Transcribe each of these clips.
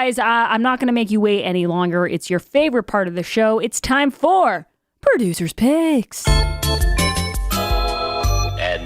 Guys, I'm not going to make you wait any longer. It's your favorite part of the show. It's time for Producer's Picks. And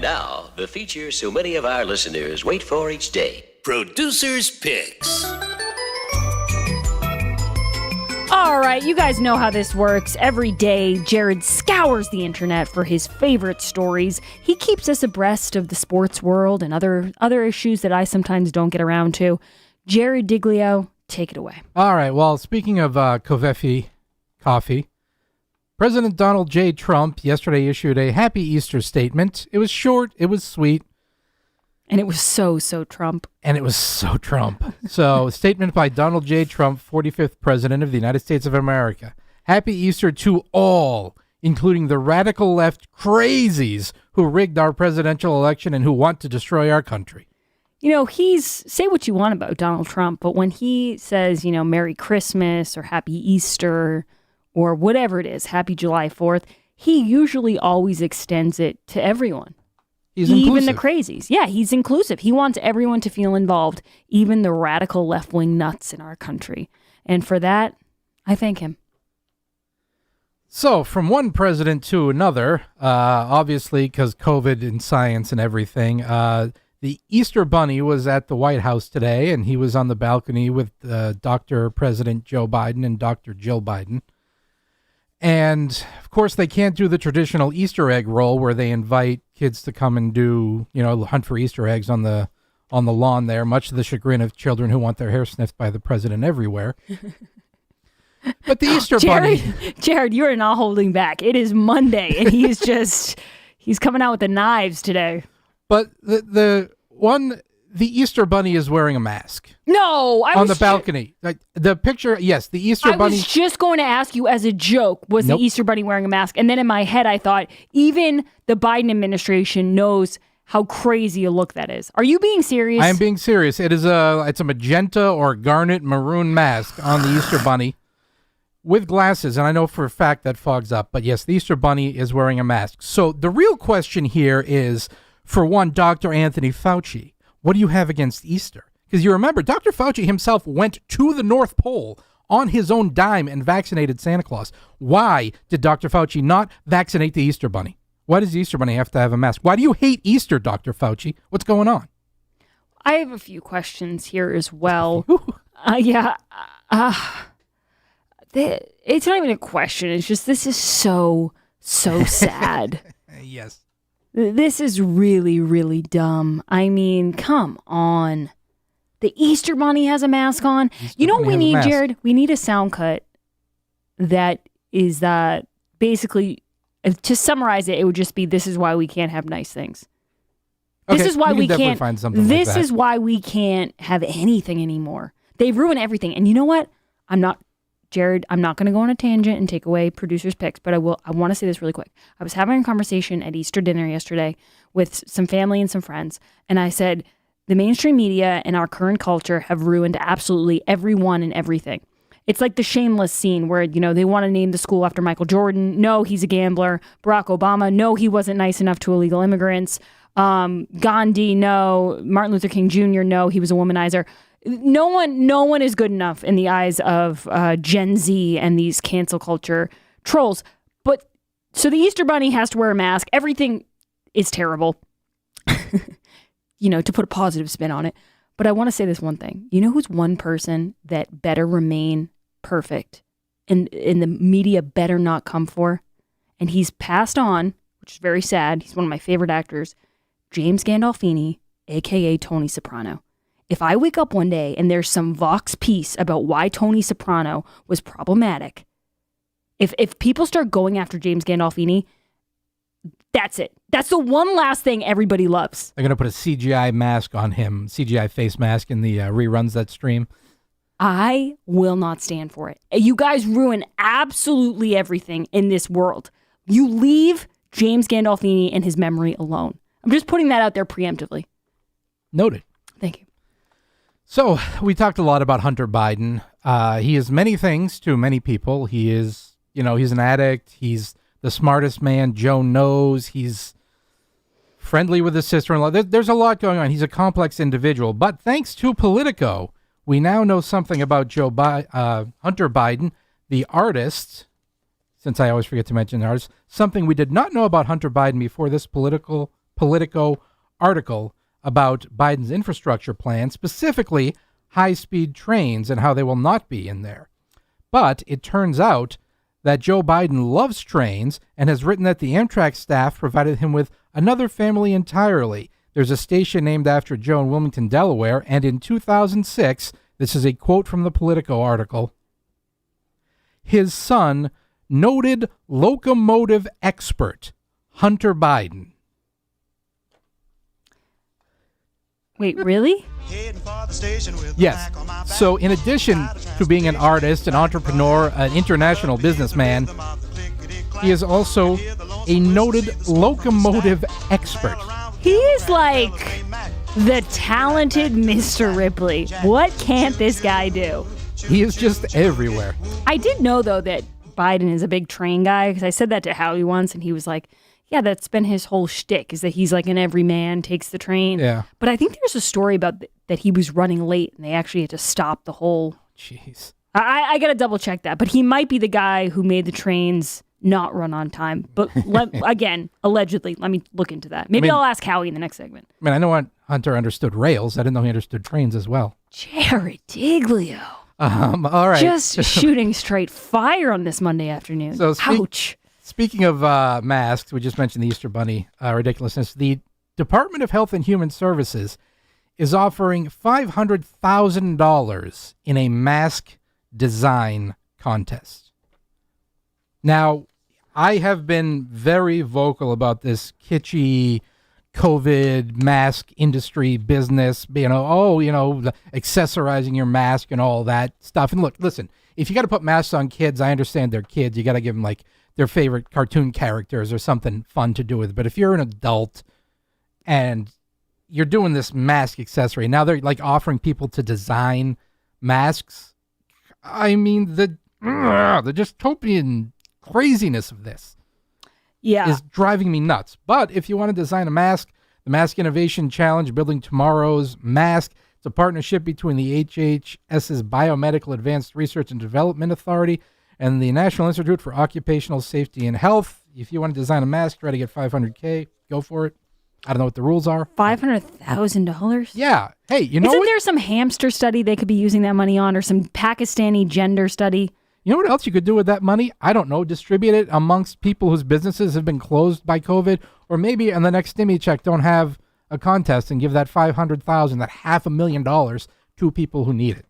now, the feature so many of our listeners wait for each day. Producer's Picks. All right, you guys know how this works. Every day, Jared scours the internet for his favorite stories. He keeps us abreast of the sports world and other issues that I sometimes don't get around to. Jared Diglio, take it away. All right, well, speaking of Covfefe coffee, President Donald J. Trump yesterday issued a Happy Easter statement. It was short, it was sweet. And it was so Trump. So, statement by Donald J. Trump, 45th President of the United States of America. Happy Easter to all, including the radical left crazies who rigged our presidential election and who want to destroy our country. You know, say what you want about Donald Trump, but when he says, Merry Christmas or Happy Easter or whatever it is, Happy July 4th, he usually always extends it to everyone. He's even inclusive. The crazies. Yeah, he's inclusive. He wants everyone to feel involved, even the radical left-wing nuts in our country. And for that, I thank him. So, from one president to another, obviously because COVID and science and everything, the Easter Bunny was at the White House today, and he was on the balcony with Dr. President Joe Biden and Dr. Jill Biden. And, of course, they can't do the traditional Easter egg roll where they invite kids to come and do, hunt for Easter eggs on the lawn there, much to the chagrin of children who want their hair sniffed by the president everywhere. But the Easter Bunny... Jared, you are not holding back. It is Monday, and he's coming out with the knives today. But the Easter Bunny is wearing a mask. No, on the balcony. Like the picture, yes, the Easter Bunny. I was just going to ask you as a joke, was Nope. the Easter Bunny wearing a mask? And then in my head, I thought, even the Biden administration knows how crazy a look that is. Are you being serious? I am being serious. It's a magenta or garnet maroon mask on the Easter Bunny with glasses. And I know for a fact that fogs up. But yes, the Easter Bunny is wearing a mask. So the real question here is, for one, Dr. Anthony Fauci, what do you have against Easter? Because you remember, Dr. Fauci himself went to the North Pole on his own dime and vaccinated Santa Claus. Why did Dr. Fauci not vaccinate the Easter Bunny? Why does the Easter Bunny have to have a mask? Why do you hate Easter, Dr. Fauci? What's going on? I have a few questions here as well. It's not even a question. It's just, this is so sad. Yes. This is really, really dumb. I mean, come on. The Easter Bunny has a mask on. You know what we need, Jared? We need a sound cut that is basically, to summarize it, it would just be, this is why we can't have nice things. Okay, this is why we can't find something like that. Is why we can't have anything anymore. They've ruined everything. And you know what? Jared, I'm not going to go on a tangent and take away producer's picks, but I want to say this really quick. I was having a conversation at Easter dinner yesterday with some family and some friends, and I said, the mainstream media and our current culture have ruined absolutely everyone and everything. It's like the Shameless scene where, they want to name the school after Michael Jordan. No, he's a gambler. Barack Obama. No, he wasn't nice enough to illegal immigrants. Gandhi. No. Martin Luther King Jr. No, he was a womanizer. No one is good enough in the eyes of Gen Z and these cancel culture trolls. But so the Easter Bunny has to wear a mask. Everything is terrible, to put a positive spin on it. But I want to say this one thing. You know who's one person that better remain perfect and the media better not come for? And he's passed on, which is very sad. He's one of my favorite actors, James Gandolfini, a.k.a. Tony Soprano. If I wake up one day and there's some Vox piece about why Tony Soprano was problematic, if people start going after James Gandolfini, that's it. That's the one last thing everybody loves. They're going to put a CGI mask on him, CGI face mask in the reruns that stream. I will not stand for it. You guys ruin absolutely everything in this world. You leave James Gandolfini and his memory alone. I'm just putting that out there preemptively. Noted. Thank you. So we talked a lot about Hunter Biden. He is many things to many people. He is, he's an addict. He's the smartest man Joe knows. He's friendly with his sister-in-law. There's a lot going on. He's a complex individual. But thanks to Politico, We now know something about Hunter Biden, the artist, since I always forget to mention the artist, something we did not know about Hunter Biden before this Politico article about Biden's infrastructure plan, specifically high-speed trains and how they will not be in there. But it turns out that Joe Biden loves trains and has written that the Amtrak staff provided him with another family entirely. There's a station named after Joe in Wilmington, Delaware, and in 2006, this is a quote from the Politico article, his son, noted locomotive expert Hunter Biden. Wait, really? Yes. So in addition to being an artist, an entrepreneur, an international businessman, he is also a noted locomotive expert. He is like the talented Mr. Ripley. What can't this guy do? He is just everywhere. I did know, though, that Biden is a big train guy, because I said that to Howie once, and he was like, yeah, that's been his whole shtick, is that he's like an everyman, takes the train. Yeah. But I think there's a story about that he was running late, and they actually had to stop the whole... Jeez. I got to double check that, but he might be the guy who made the trains not run on time. But again, allegedly, let me look into that. Maybe I'll ask Howie in the next segment. I mean, I know Hunter understood rails. I didn't know he understood trains as well. Jared Diglio. All right. Just shooting straight fire on this Monday afternoon. So ouch. Speaking of masks, we just mentioned the Easter Bunny ridiculousness. The Department of Health and Human Services is offering $500,000 in a mask design contest. Now, I have been very vocal about this kitschy COVID mask industry business, accessorizing your mask and all that stuff. And look, listen, if you got to put masks on kids, I understand they're kids. You got to give them like their favorite cartoon characters or something fun to do with it. But if you're an adult and you're doing this mask accessory, now they're like offering people to design masks. I mean, the dystopian craziness of this is driving me nuts. But if you want to design a mask, the Mask Innovation Challenge, Building Tomorrow's Mask, it's a partnership between the HHS's Biomedical Advanced Research and Development Authority and the National Institute for Occupational Safety and Health. If you want to design a mask, try to get $500K, go for it. I don't know what the rules are. $500,000? Yeah. Hey, you know Isn't there some hamster study they could be using that money on, or some Pakistani gender study? You know what else you could do with that money? I don't know. Distribute it amongst people whose businesses have been closed by COVID, or maybe on the next stimmy check don't have a contest and give that $500,000, that $500,000 to people who need it,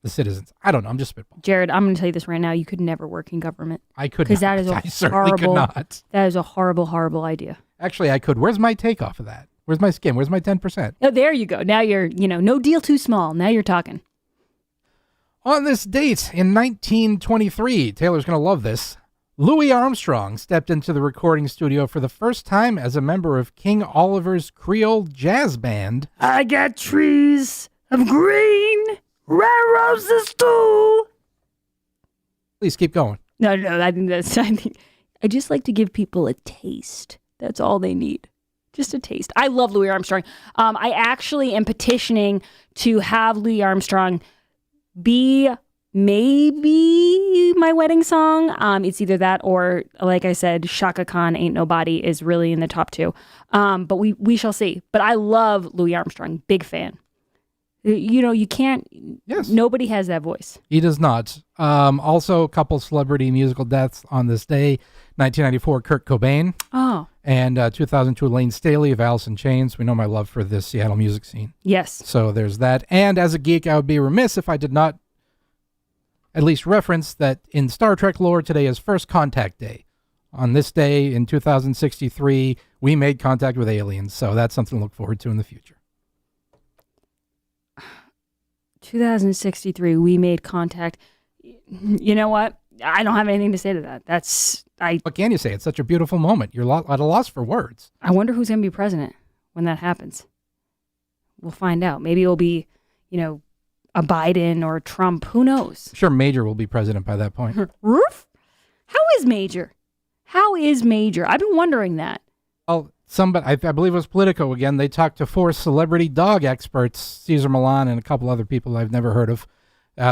the citizens. I don't know. I'm just spitballing. Jared, I'm going to tell you this right now. You could never work in government. I could not. Because that is I certainly could not. That is a horrible, horrible idea. Actually, I could. Where's my takeoff of that? Where's my skim? Where's my 10%? Oh, there you go. Now you're, no deal too small. Now you're talking. On this date in 1923, Taylor's going to love this, Louis Armstrong stepped into the recording studio for the first time as a member of King Oliver's Creole Jazz Band. I got trees of green, red roses too. Please keep going. No, I just like to give people a taste. That's all they need. Just a taste. I love Louis Armstrong. I actually am petitioning to have Louis Armstrong be maybe my wedding song. It's either that or, like I said, Shaka Khan, Ain't Nobody is really in the top two. But we shall see. But I love Louis Armstrong. Big fan. You can't. Yes. Nobody has that voice. He does not. Also, a couple celebrity musical deaths on this day. 1994, Kurt Cobain. Oh. And 2002, Elaine Staley of Alice in Chains. We know my love for the Seattle music scene. Yes. So there's that. And as a geek, I would be remiss if I did not at least reference that in Star Trek lore, today is First Contact Day. On this day in 2063, we made contact with aliens. So that's something to look forward to in the future. 2063, we made contact. You know what? I don't have anything to say to that. What can you say? It's such a beautiful moment. You're at a loss for words. I wonder who's going to be president when that happens. We'll find out. Maybe it'll be, a Biden or Trump. Who knows? Sure, Major will be president by that point. Roof? How is Major? I've been wondering that. Well, I believe it was Politico again. They talked to 4 celebrity dog experts, Cesar Millan and a couple other people I've never heard of,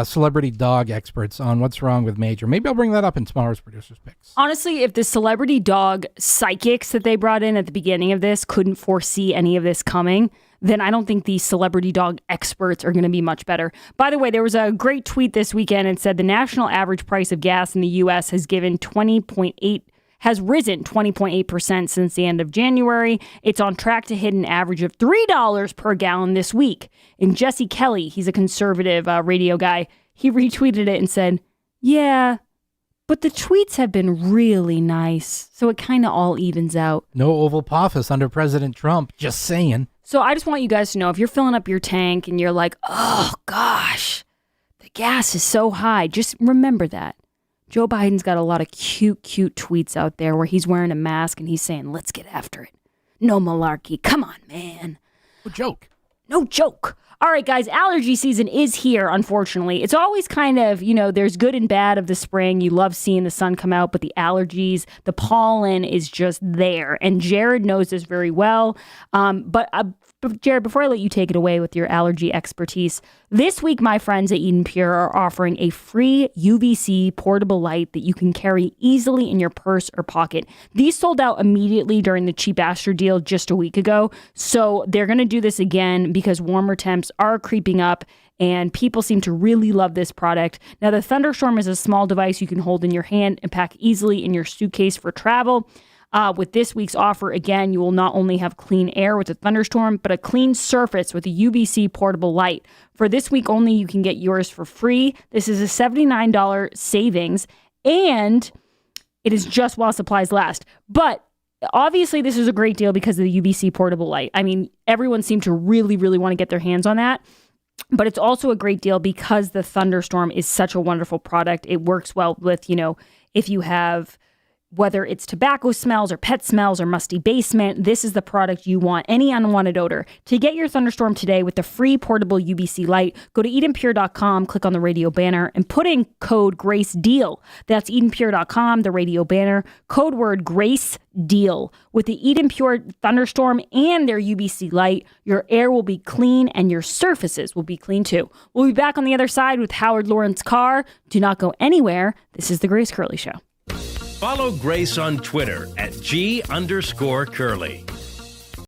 celebrity dog experts on what's wrong with Major. Maybe I'll bring that up in tomorrow's Producer's Picks. Honestly, if the celebrity dog psychics that they brought in at the beginning of this couldn't foresee any of this coming, then I don't think the celebrity dog experts are going to be much better. By the way, there was a great tweet this weekend and said the national average price of gas in the U.S. has risen 20.8% since the end of January. It's on track to hit an average of $3 per gallon this week. And Jesse Kelly, he's a conservative radio guy, he retweeted it and said, yeah, but the tweets have been really nice, so it kind of all evens out. No Oval Office under President Trump, just saying. So I just want you guys to know, if you're filling up your tank and you're like, oh gosh, the gas is so high, just remember that. Joe Biden's got a lot of cute tweets out there where he's wearing a mask and he's saying, let's get after it. No malarkey. Come on, man. No joke. No joke. All right, guys, allergy season is here, unfortunately. It's always kind of, there's good and bad of the spring. You love seeing the sun come out, but the allergies, the pollen is just there. And Jared knows this very well. But Jared, before I let you take it away with your allergy expertise, this week, my friends at Eden Pure are offering a free UVC portable light that you can carry easily in your purse or pocket. These sold out immediately during the Cheap Astro deal just a week ago. So they're going to do this again because warmer temps are creeping up and people seem to really love this product. Now, the Thunderstorm is a small device you can hold in your hand and pack easily in your suitcase for travel. With this week's offer, again, you will not only have clean air with the Thunderstorm, but a clean surface with a UVC portable light. For this week only, you can get yours for free. This is a $79 savings, and it is just while supplies last. But obviously, this is a great deal because of the UVC portable light. I mean, everyone seemed to really, really want to get their hands on that. But it's also a great deal because the Thunderstorm is such a wonderful product. It works well with, if you have, whether it's tobacco smells or pet smells or musty basement, this is the product you want. Any unwanted odor. To get your Thunderstorm today with the free portable UVC light, go to EdenPure.com, click on the radio banner, and put in code GRACEDEAL. That's EdenPure.com, the radio banner, code word GRACEDEAL. With the Eden Pure Thunderstorm and their UVC light, your air will be clean and your surfaces will be clean too. We'll be back on the other side with Howard Lawrence Carr. Do not go anywhere. This is the Grace Curley Show. Follow Grace on Twitter at @G_Curley.